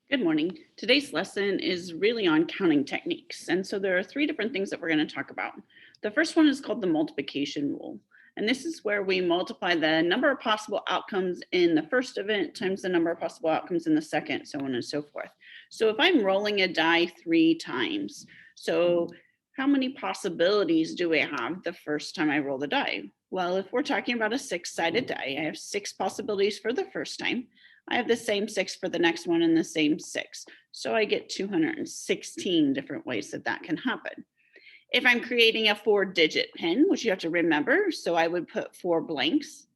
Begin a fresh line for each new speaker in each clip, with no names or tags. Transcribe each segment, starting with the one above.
Good morning. Today's lesson is really on counting techniques. And so there are three different things that we're going to talk about. The first one is called the multiplication rule. And this is where we multiply the number of possible outcomes in the first event times the number of possible outcomes in the second, so on and so forth. So if I'm rolling a die 3 times, so how many possibilities do we have the first time I roll the die? Well, if we're talking about a 6-sided die, I have 6 possibilities for the first time. I have the same 6 for the next one and the same 6. So I get 216 different ways that can happen. If I'm creating a 4-digit pin, which you have to remember, so I would put 4 blanks,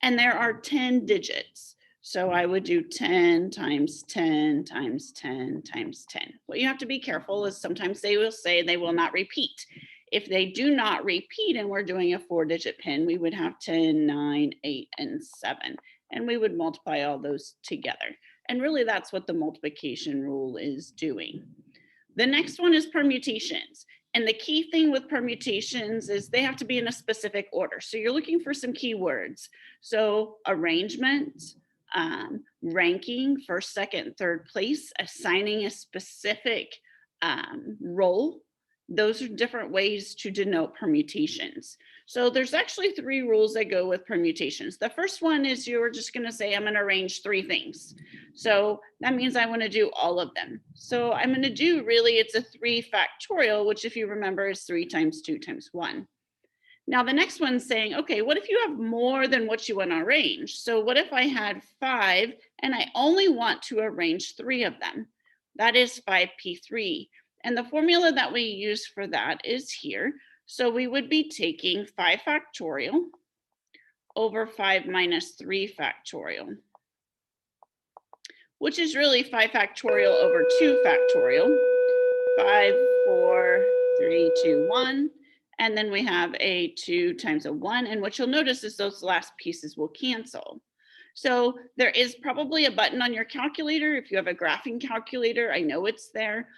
and there are 10 digits. So I would do 10 times 10 times 10 times 10. What you have to be careful is sometimes they will say they will not repeat. If they do not repeat and we're doing a 4-digit pin, we would have 10, 9, 8, and 7. And we would multiply all those together. And really that's what the multiplication rule is doing. The next one is permutations. And the key thing with permutations is they have to be in a specific order. So you're looking for some keywords. So arrangement, ranking, first, second, third place, assigning a specific role. Those are different ways to denote permutations. So there's actually 3 rules that go with permutations. The first one is you're just going to say, I'm going to arrange 3 things. So that means I want to do all of them. So I'm going to do really, it's a 3 factorial, which if you remember is 3 times 2 times 1. Now the next one's saying, okay, what if you have more than what you want to arrange? So what if I had 5 and I only want to arrange 3 of them? That is 5p3. And the formula that we use for that is here. So we would be taking 5 factorial over 5 minus 3 factorial, which is really 5 factorial over 2 factorial. 5, 4, 3, 2, 1. And then we have a 2 times a 1. And what you'll notice is those last pieces will cancel. So there is probably a button on your calculator. If you have a graphing calculator, I know it's there.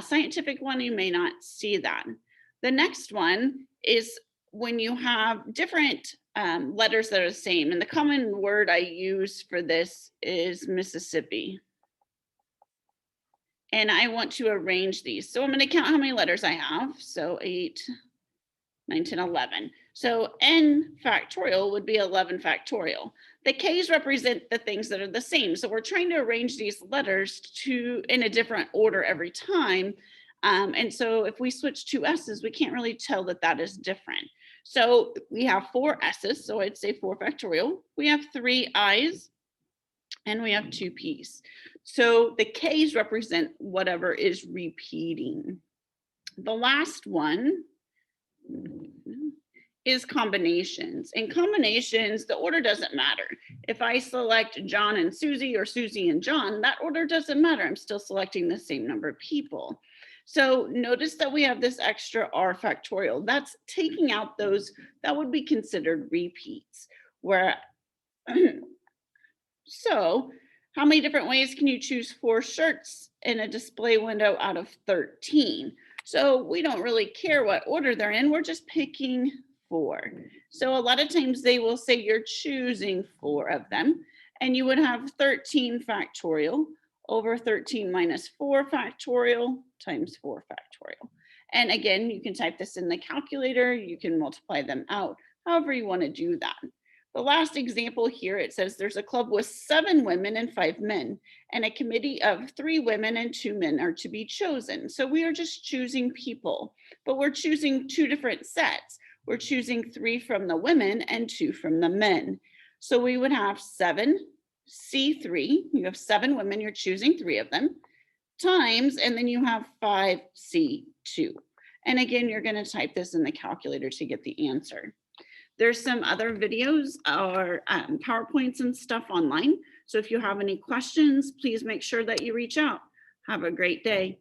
Scientific one, you may not see that. The next one is when you have different letters that are the same. And the common word I use for this is Mississippi. And I want to arrange these. So I'm going to count how many letters I have. So 8, 9, 10, 11. So n factorial would be 11 factorial. The k's represent the things that are the same. So we're trying to arrange these letters in a different order every time. And so if we switch 2 s's, we can't really tell that is different. So we have 4 s's, so I'd say 4 factorial. We have 3 i's, and we have 2 p's. So the k's represent whatever is repeating. The last one is combinations. In combinations, the order doesn't matter. If I select John and Susie or Susie and John, that order doesn't matter. I'm still selecting the same number of people. So notice that we have this extra r factorial. That's taking out those that would be considered repeats. So how many different ways can you choose 4 shirts in a display window out of 13? So we don't really care what order they're in. We're just picking 4. So a lot of times they will say you're choosing 4 of them, and you would have 13 factorial over 13 minus 4 factorial times 4 factorial. And again, you can type this in the calculator. You can multiply them out, however you want to do that. The last example here, it says there's a club with 7 women and 5 men, and a committee of 3 women and 2 men are to be chosen. So we are just choosing people, but we're choosing 2 different sets. We're choosing 3 from the women and 2 from the men. So we would have 7C3, you have 7 women, you're choosing 3 of them, times, and then you have 5C2. And again, you're going to type this in the calculator to get the answer. There's some other videos or PowerPoints and stuff online. So if you have any questions, please make sure that you reach out. Have a great day.